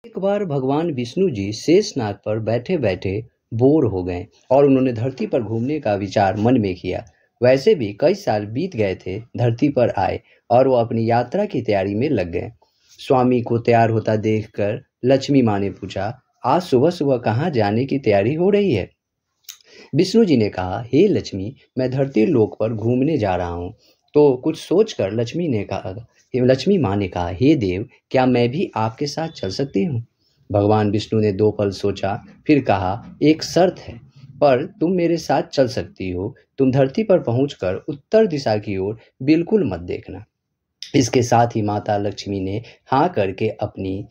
एक बार भगवान विष्णु जी शेषनाग पर बैठे बैठे बोर हो गए और उन्होंने धरती पर घूमने का विचार मन में किया। वैसे भी कई साल बीत गए थे, धरती पर आए और वो अपनी यात्रा की तैयारी में लग गए। स्वामी को तैयार होता देखकर लक्ष्मी माँ ने पूछा, आज सुबह सुबह कहाँ जाने की तैयारी हो रही है? विष्णु जी ने कहा, हे लक्ष्मी, मैं धरती लोक पर घूमने जा रहा हूँ। तो कुछ सोचकर लक्ष्मी माँ ने कहा, हे देव, क्या मैं भी आपके साथ चल सकती हूँ? भगवान विष्णु ने दो पल सोचा, फिर कहा, एक शर्त है, पर तुम मेरे साथ चल सकती हो। तुम धरती पर पहुंचकर उत्तर दिशा की ओर बिल्कुल मत देखना। इसके साथ ही माता लक्ष्मी ने हाँ करके अपनी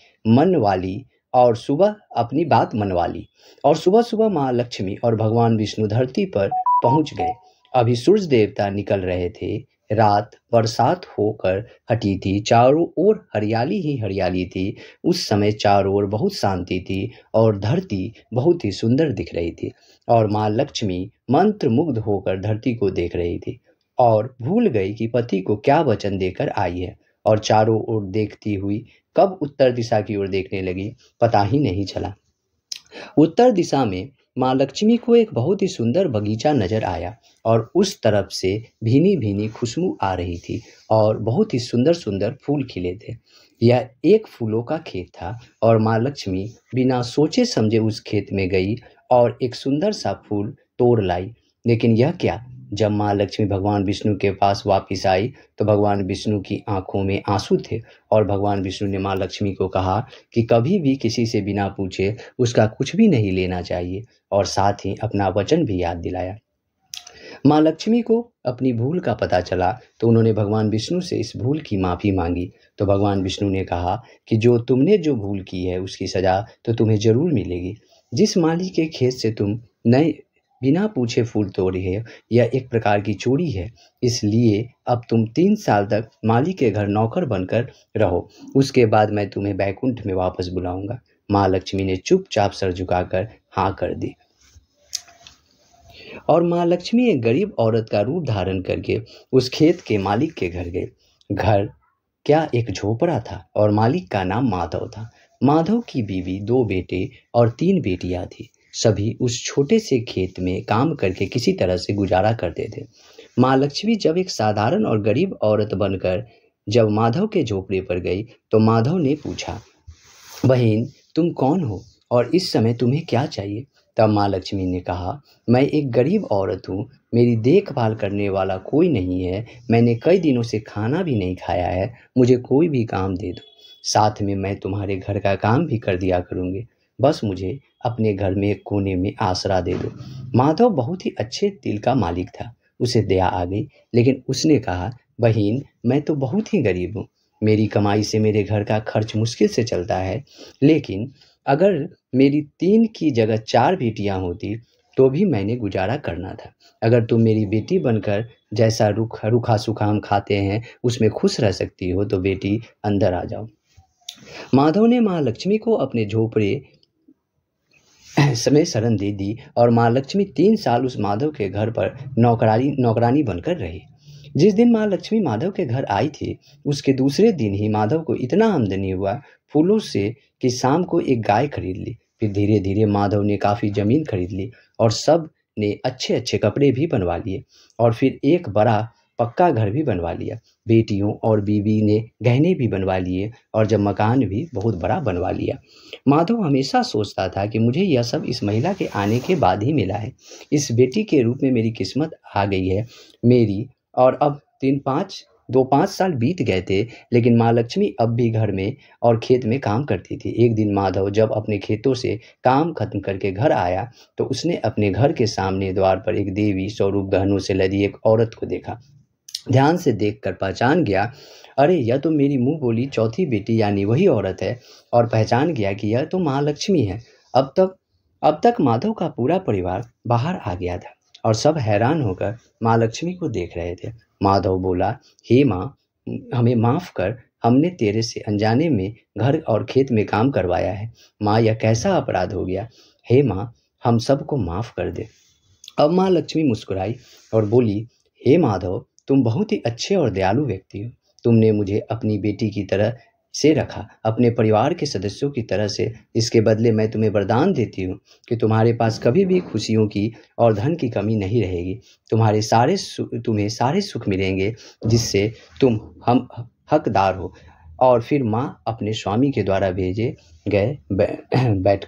बात मनवा ली और सुबह सुबह माँ लक्ष्मी और भगवान विष्णु धरती पर पहुंच गए। अभी सूरज देवता निकल रहे थे। रात बरसात होकर हटी थी, चारों ओर हरियाली ही हरियाली थी। उस समय चारों ओर बहुत शांति थी और धरती बहुत ही सुंदर दिख रही थी और माँ लक्ष्मी मंत्रमुग्ध होकर धरती को देख रही थी और भूल गई कि पति को क्या वचन देकर आई है और चारों ओर देखती हुई कब उत्तर दिशा की ओर देखने लगी, पता ही नहीं चला। उत्तर दिशा में माँ लक्ष्मी को एक बहुत ही सुंदर बगीचा नजर आया और उस तरफ से भीनी भीनी खुशबू आ रही थी और बहुत ही सुंदर सुंदर फूल खिले थे। यह एक फूलों का खेत था और माँ लक्ष्मी बिना सोचे समझे उस खेत में गई और एक सुंदर सा फूल तोड़ लाई। लेकिन यह क्या, जब माँ लक्ष्मी भगवान विष्णु के पास वापस आई तो भगवान विष्णु की आंखों में आंसू थे और भगवान विष्णु ने माँ लक्ष्मी को कहा कि कभी भी किसी से बिना पूछे उसका कुछ भी नहीं लेना चाहिए और साथ ही अपना वचन भी याद दिलाया। माँ लक्ष्मी को अपनी भूल का पता चला तो उन्होंने भगवान विष्णु से इस भूल की माफ़ी मांगी। तो भगवान विष्णु ने कहा कि जो भूल की है उसकी सज़ा तो तुम्हें ज़रूर मिलेगी। जिस माली के खेत से तुम नए बिना पूछे फूल तोड़े है, यह एक प्रकार की चोरी है। इसलिए अब तुम 3 साल तक माली के घर नौकर बनकर रहो, उसके बाद मैं तुम्हें बैकुंठ में वापस बुलाऊंगा। माँ लक्ष्मी ने चुपचाप सर झुकाकर हाँ कर दी और माँ लक्ष्मी एक गरीब औरत का रूप धारण करके उस खेत के मालिक के घर गए। घर क्या एक झोपड़ा था और मालिक का नाम माधव था। माधव की बीवी, 2 बेटे और 3 बेटियां थी। सभी उस छोटे से खेत में काम करके किसी तरह से गुजारा करते थे। माँ लक्ष्मी जब एक साधारण और गरीब औरत बनकर जब माधव के झोपड़े पर गई तो माधव ने पूछा, बहन, तुम कौन हो और इस समय तुम्हें क्या चाहिए? तब माँ लक्ष्मी ने कहा, मैं एक गरीब औरत हूँ, मेरी देखभाल करने वाला कोई नहीं है, मैंने कई दिनों से खाना भी नहीं खाया है, मुझे कोई भी काम दे दो, साथ में मैं तुम्हारे घर का काम भी कर दिया करूँगी, बस मुझे अपने घर में एक कोने में आसरा दे दो। माधव बहुत ही अच्छे दिल का मालिक था, उसे दया आ गई, लेकिन उसने कहा, बहन, मैं तो बहुत ही गरीब हूँ, मेरी कमाई से मेरे घर का खर्च मुश्किल से चलता है, लेकिन अगर मेरी 3 की जगह 4 बेटियां होती तो भी मैंने गुजारा करना था। अगर तुम मेरी बेटी बनकर जैसा रूखा सूखा हम खाते हैं उसमें खुश रह सकती हो तो बेटी अंदर आ जाओ। माधव ने माँ लक्ष्मी को अपने झोपड़े समय शरण दे दी और माँ लक्ष्मी 3 साल उस माधव के घर पर नौकरानी बनकर रही। जिस दिन माँ लक्ष्मी माधव के घर आई थी उसके दूसरे दिन ही माधव को इतना आमदनी हुआ फूलों से कि शाम को एक गाय खरीद ली। फिर धीरे धीरे माधव ने काफ़ी ज़मीन खरीद ली और सब ने अच्छे अच्छे कपड़े भी बनवा लिए और फिर एक बड़ा पक्का घर भी बनवा लिया। बेटियों और बीवी ने गहने भी बनवा लिए और जब मकान भी बहुत बड़ा बनवा लिया। माधव हमेशा सोचता था कि मुझे यह सब इस महिला के आने के बाद ही मिला है। इस बेटी के रूप में मेरी किस्मत आ गई है मेरी। और अब 2-5 साल बीत गए थे, लेकिन माँ लक्ष्मी अब भी घर में और खेत में काम करती थी। एक दिन माधव जब अपने खेतों से काम खत्म करके घर आया तो उसने अपने घर के सामने द्वार पर एक देवी स्वरूप गहनों से लदी एक औरत को देखा। ध्यान से देखकर पहचान गया, अरे यह तो मेरी मुंह बोली चौथी बेटी यानी वही औरत है, और पहचान गया कि यह तो माँ लक्ष्मी है। अब तक माधव का पूरा परिवार बाहर आ गया था और सब हैरान होकर माँ लक्ष्मी को देख रहे थे। माधव बोला, हे माँ, हमें माफ़ कर, हमने तेरे से अनजाने में घर और खेत में काम करवाया है। माँ, यह कैसा अपराध हो गया? हे माँ, हम सबको माफ़ कर दे। अब माँ लक्ष्मी मुस्कुराई और बोली, हे माधव, तुम बहुत ही अच्छे और दयालु व्यक्ति हो। तुमने मुझे अपनी बेटी की तरह से रखा, अपने परिवार के सदस्यों की तरह से। इसके बदले मैं तुम्हें वरदान देती हूँ कि तुम्हारे पास कभी भी खुशियों की और धन की कमी नहीं रहेगी। तुम्हें सारे सुख मिलेंगे जिससे तुम हम हकदार हो। और फिर माँ अपने स्वामी के द्वारा भेजे गए बैठकर